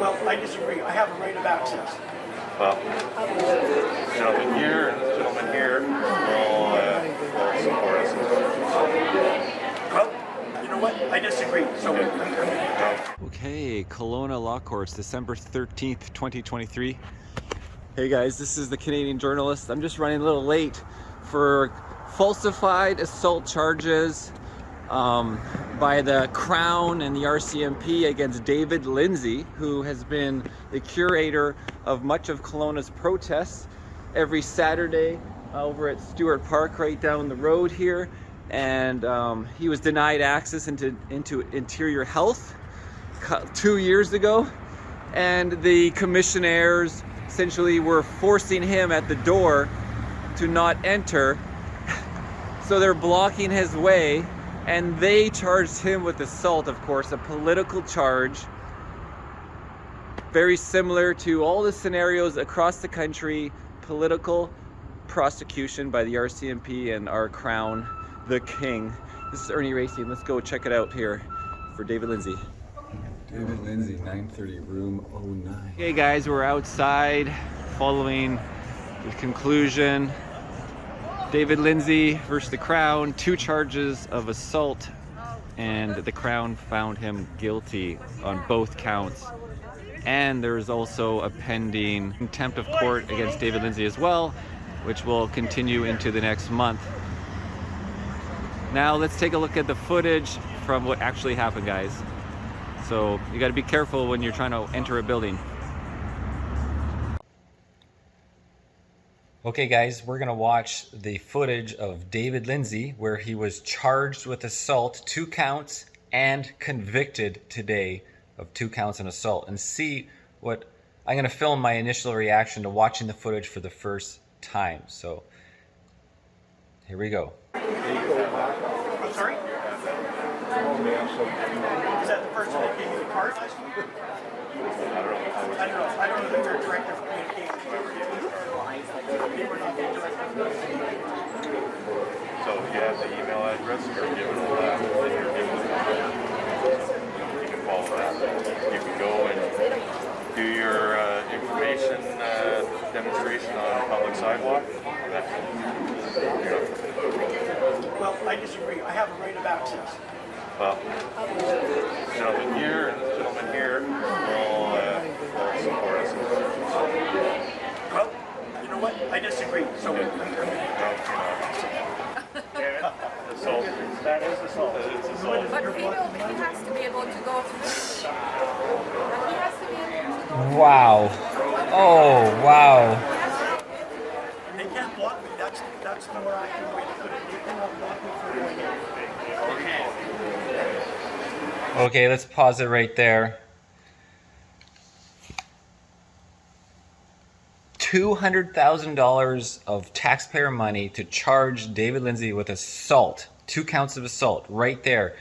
Well, I disagree. I have a right of access. Well, gentleman here and this gentleman here will support us. Well, you know what? I disagree. So Okay, Kelowna Law Courts, December 13th, 2023. Hey guys, this is the Canadian.Journalist. I'm just running a little late for falsified assault charges by the Crown and the RCMP against David Lindsay, who has been the curator of much of Kelowna's protests every Saturday over at Stewart Park right down the road here. And he was denied access into interior health 2 years ago, and the commissionaires essentially were forcing him at the door to not enter. So they're blocking his way, and they charged him with assault, of course, a political charge, very similar to all the scenarios across the country, political prosecution by the RCMP and our Crown, the King. This is Irnieracing. Let's go check it out here for David Lindsay. David Lindsay, 930, room 09. Okay guys, we're outside following the conclusion. David Lindsay versus the Crown, 2 charges of assault, and the Crown found him guilty on both counts. And there is also a pending contempt of court against David Lindsay as well, which will continue into the next month. Now let's take a look at the footage from what actually happened, guys. So you got to be careful when you're trying to enter a building. Okay guys, we're gonna watch the footage of David Lindsay where he was charged with assault, 2 counts, and convicted today of 2 counts in assault, and see what I'm gonna film my initial reaction to watching the footage for the first time. So here we go. I'm sorry? Is that the person that gave you the card? I don't know if you're a director of communications. So you have the email address, you're given all that, you're given the number. You can follow that. You can go and do your information demonstration on a public sidewalk. Well, I disagree. I have a right of access. Well, gentleman here and this gentleman here will support us. Well, you know what? I disagree. So Assault. that is assault. It's assault. But he has to be able to go through. He has to be able to go. Wow. Oh, wow. They can't block me. That's the more accurate way to put it. They cannot block me from going in. Okay, let's pause it right there. $200,000 of taxpayer money to charge David Lindsay with assault, 2 counts of assault, right there.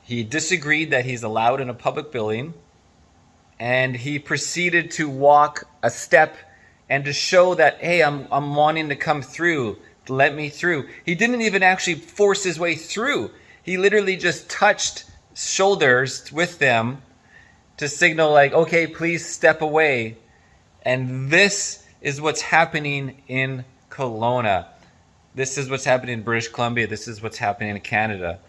He disagreed that he's allowed in a public building, and he proceeded to walk a step and to show that, hey, I'm wanting to come through, let me through. He didn't even actually force his way through. He literally just touched shoulders with them to signal like, okay, please step away. And this is what's happening in Kelowna. This is what's happening in British Columbia. This is what's happening in Canada.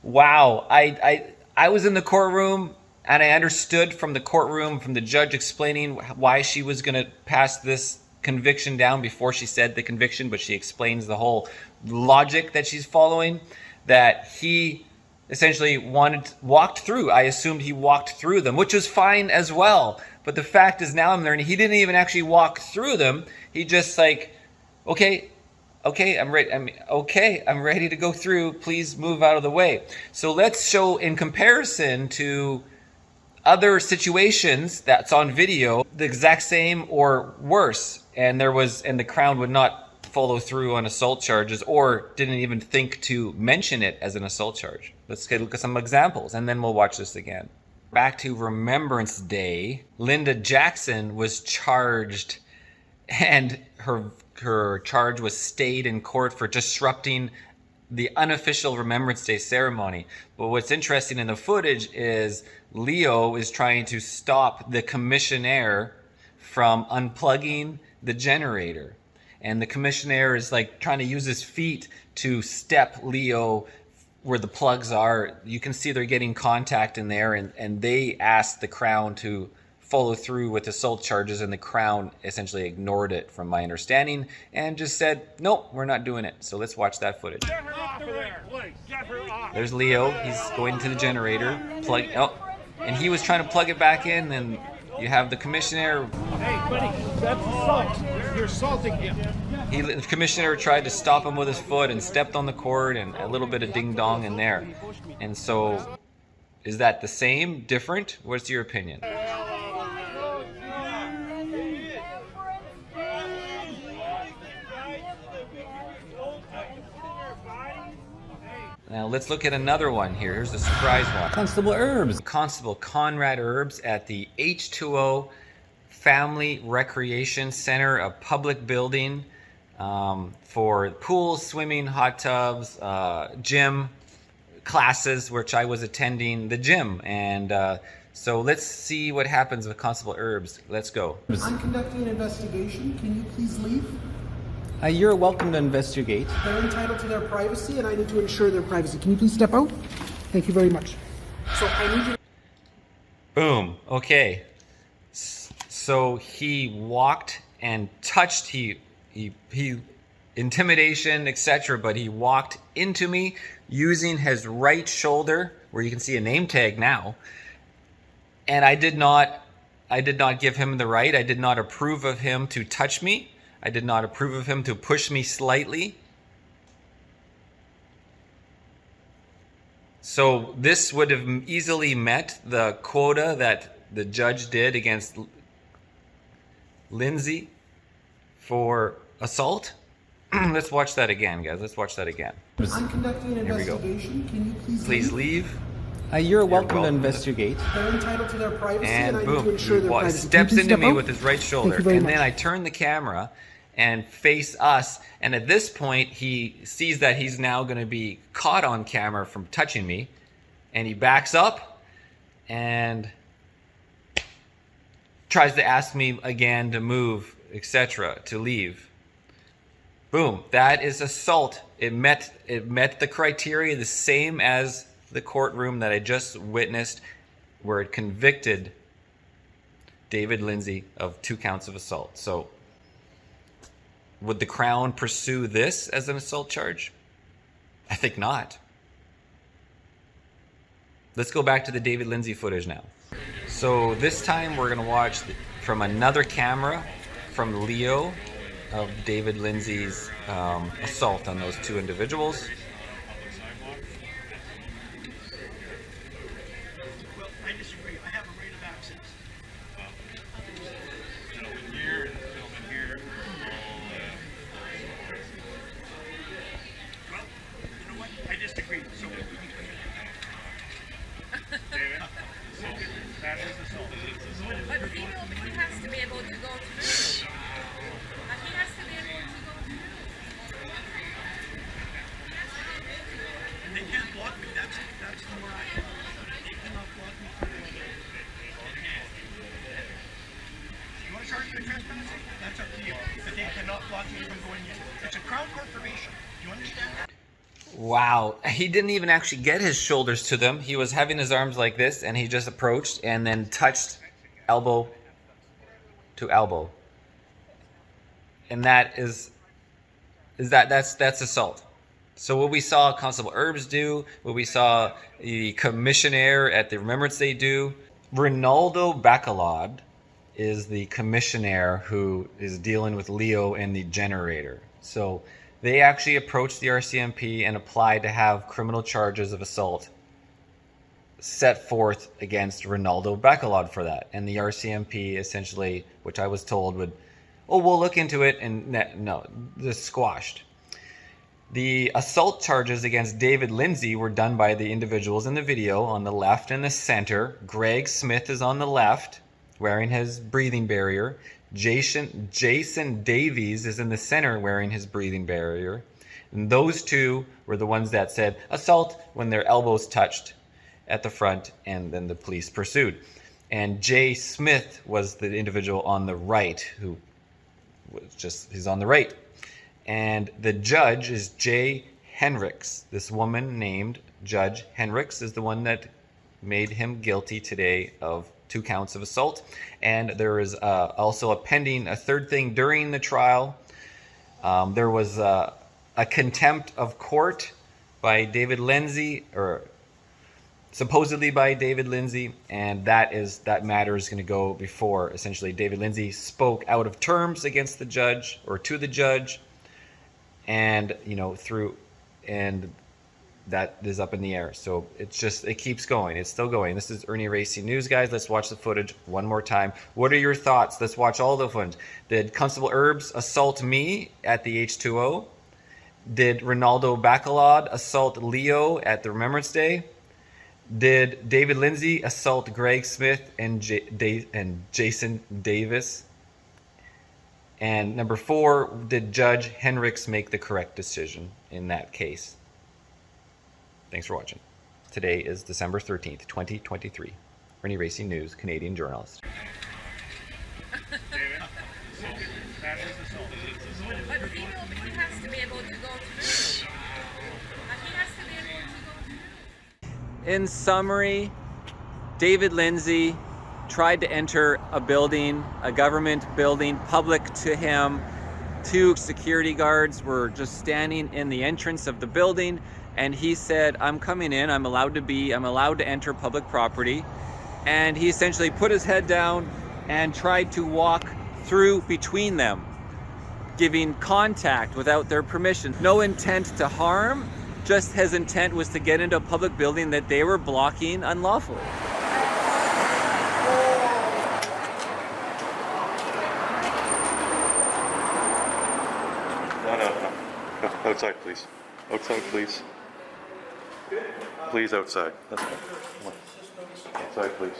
Wow. I was in the courtroom, and I understood from the courtroom, from the judge explaining why she was going to pass this conviction down before she said the conviction, but she explains the whole logic that she's following, that he essentially walked through. I assumed he walked through them, which was fine as well. But the fact is, now I'm learning he didn't even actually walk through them. He just like, okay, I'm ready. I'm ready to go through. Please move out of the way. So let's show in comparison to other situations that's on video, the exact same or worse. And the Crown would not follow through on assault charges, or didn't even think to mention it as an assault charge. Let's take a look at some examples, and then we'll watch this again. Back to Remembrance Day, Linda Jackson was charged, and her charge was stayed in court for disrupting the unofficial Remembrance Day ceremony. But what's interesting in the footage is Leo is trying to stop the commissionaire from unplugging the generator. And the commissionaire is like trying to use his feet to step Leo where the plugs are. You can see they're getting contact in there, and they asked the Crown to follow through with assault charges, and the Crown essentially ignored it, from my understanding, and just said, nope, we're not doing it. So let's watch that footage. There's Leo. He's going to the generator. And he was trying to plug it back in, and you have the commissioner. Hey, buddy, that's assault. You're assaulting him. The commissioner tried to stop him with his foot and stepped on the cord, and a little bit of ding-dong in there. And so, is that the same? Different? What's your opinion? Now let's look at another one here. Here's the surprise one. Constable Herbs. Constable Conrad Herbs at the H2O Family Recreation Center, a public building for pools, swimming, hot tubs, gym classes, which I was attending the gym. And so let's see what happens with Constable Herbs. Let's go. I'm conducting an investigation. Can you please leave? You're welcome to investigate. They're entitled to their privacy, and I need to ensure their privacy. Can you please step out? Thank you very much. So I need you to... Boom. Okay. So he walked and touched, he intimidation, etc., but he walked into me using his right shoulder, where you can see a name tag now, and I did not give him the right. I did not approve of him to touch me. I did not approve of him to push me slightly. So this would have easily met the quota that the judge did against Lindsay for assault. Let's watch that again, guys. Let's watch that again. I'm conducting an Here we go. investigation. Can you Please leave. You're welcome to investigate. They're entitled to their privacy, and I need boom, to ensure their he privacy. steps Can you into please me step with out? his right shoulder, Thank you very and much. then I turn the camera and face us, and at this point he sees that he's now going to be caught on camera from touching me, and he backs up and tries to ask me again to move, etc., to leave. Boom, that is assault. It met the criteria, the same as the courtroom that I just witnessed, where it convicted David Lindsay of 2 counts of assault. So would the Crown pursue this as an assault charge? I think not. Let's go back to the David Lindsay footage now. So this time we're going to watch from another camera from Leo of David Lindsay's assault on those 2 individuals. Well, I disagree. I have a right of access. Gentleman here, and gentleman here. Well, you know what? I disagree. So David, that is assault. But he has to be able to go through. But he has to be able to go through. and they can't block me. That's where I am. They cannot block me. You want to charge me with trespassing? That's up to you. But they cannot block me from going in. It's a Crown Court probation. Do you understand that? Wow, he didn't even actually get his shoulders to them. He was having his arms like this, and he just approached and then touched elbow to elbow. And that's assault. So what we saw Constable Herbs do, what we saw the commissionaire at the Remembrance Day do, Ronaldo Bacalod is the commissionaire who is dealing with Leo and the generator. So they actually approached the RCMP and applied to have criminal charges of assault set forth against Ronaldo Bacalod for that. And the RCMP essentially, which I was told would, we'll look into it, and no, just squashed. The assault charges against David Lindsay were done by the individuals in the video on the left and the center. Greg Smith is on the left, wearing his breathing barrier. Jason Davies is in the center wearing his breathing barrier. And those two were the ones that said assault when their elbows touched at the front, and then the police pursued. And Jay Smith was the individual on the right who was just, he's on the right. And the judge is Jay Heinrichs. This woman named Judge Heinrichs is the one that made him guilty today of 2 counts of assault. And there is also a third thing during the trial. There was a contempt of court by David Lindsay, or supposedly by David Lindsay, and that matter is going to go before, essentially, David Lindsay spoke out of terms against the judge, or to the judge, and and that is up in the air. So it keeps going. It's still going. This is Irnieracing News, guys. Let's watch the footage one more time. What are your thoughts? Let's watch all the footage. Did Constable Herbs assault me at the H2O? Did Ronaldo Bacalod assault Leo at the Remembrance Day? Did David Lindsay assault Greg Smith and Jason Davis? And number 4, did Judge Heinrichs make the correct decision in that case? Thanks for watching. Today is December 13th, 2023. Irnieracing News, Canadian.Journalist. But he has to be able to go through. He has to be able to go through. In summary, David Lindsay tried to enter a building, a government building, public to him. 2 security guards were just standing in the entrance of the building, and he said, I'm coming in, I'm allowed to enter public property. And he essentially put his head down and tried to walk through between them, giving contact without their permission. No intent to harm, just his intent was to get into a public building that they were blocking unlawfully. No. Outside, please. Outside, please. Please, outside. That's fine. Come on. Outside, please.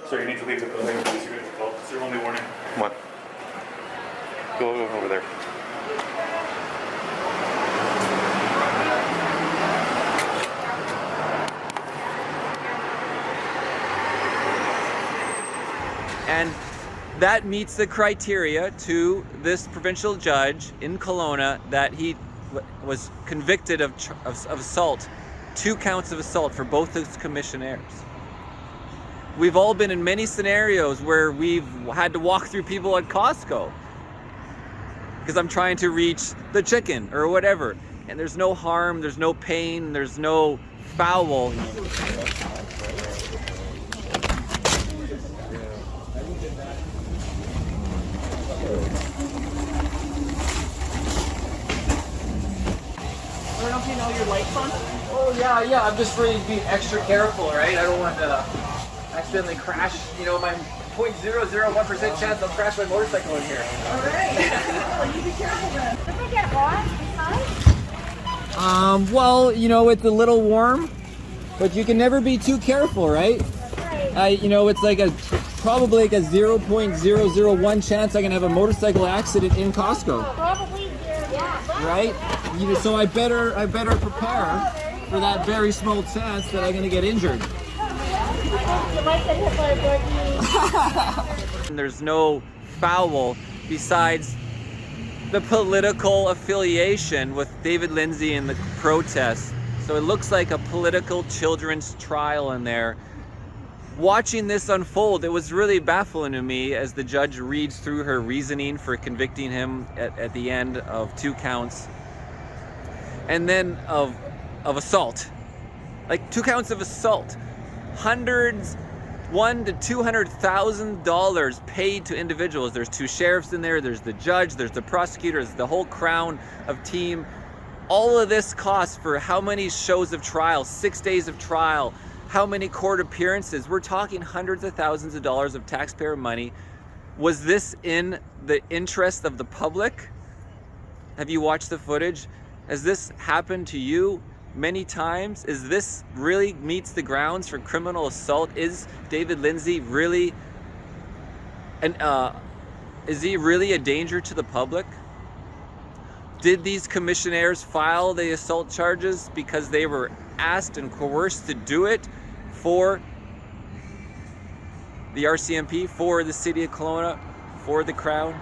Sir, you need to leave the building. It's your only warning. Come on. Go over there. And that meets the criteria to this provincial judge in Kelowna that he was convicted of assault, 2 counts of assault for both his commissionaires. We've all been in many scenarios where we've had to walk through people at Costco because I'm trying to reach the chicken or whatever, and there's no harm, there's no pain, there's no foul. I don't know if you know your lights on. Oh yeah, I'm just really being extra careful, right? I don't want to accidentally crash, my 0.001% chance I'll crash my motorcycle in here. Alright. Well, you be careful then. Does it get hot inside? Well, it's a little warm, but you can never be too careful, right? That's right. It's like probably like a 0.001 chance I can have a motorcycle accident in Costco. Probably yeah. Right? So I better prepare for that very small chance that I'm going to get injured. You might get hit by a buggy. There's no foul besides the political affiliation with David Lindsay and the protest. So it looks like a political children's trial in there. Watching this unfold, it was really baffling to me as the judge reads through her reasoning for convicting him at the end of 2 counts. And then of assault. Like 2 counts of assault. $100,000 to $200,000 paid to individuals. There's 2 sheriffs in there, there's the judge, there's the prosecutor, there's the whole crown of team. All of this costs for how many shows of trial, 6 days of trial, how many court appearances? We're talking hundreds of thousands of dollars of taxpayer money. Was this in the interest of the public? Have you watched the footage? Has this happened to you many times? Is this really meets the grounds for criminal assault? Is David Lindsay really is he really a danger to the public? Did these commissionaires file the assault charges because they were asked and coerced to do it for the RCMP, for the city of Kelowna, for the crowd?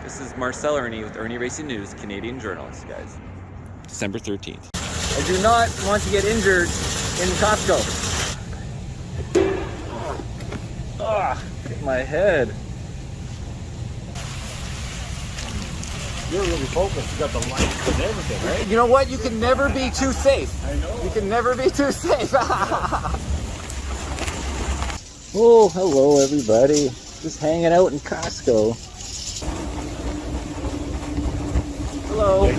This is Marcel Irnie with Irnieracing News, Canadian journalist, guys. December 13th. I do not want to get injured in Costco. Ah, hit my head. You're really focused. You got the lights and everything, right? You know what? You can never be too safe. I know. You can never be too safe. Oh, hello everybody. Just hanging out in Costco. Hello.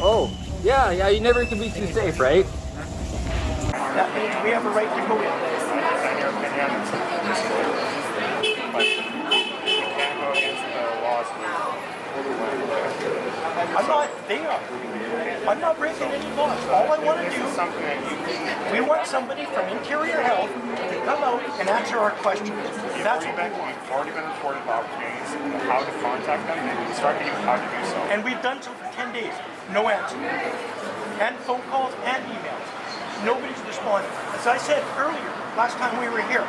Oh, yeah, you never can be too safe, right? That means we have a right to go in. In your opinion, but you can't go against the laws. I'm not, they are. I'm not breaking any laws. All I want to do, Something that you we want somebody from Interior Health to come out and answer our questions. That's what we want. You've already been afforded the opportunities of how to contact them and instructed you how to do so. And we've done so for 10 days. No answer. And phone calls and emails. Nobody's responded. As I said earlier, last time we were here,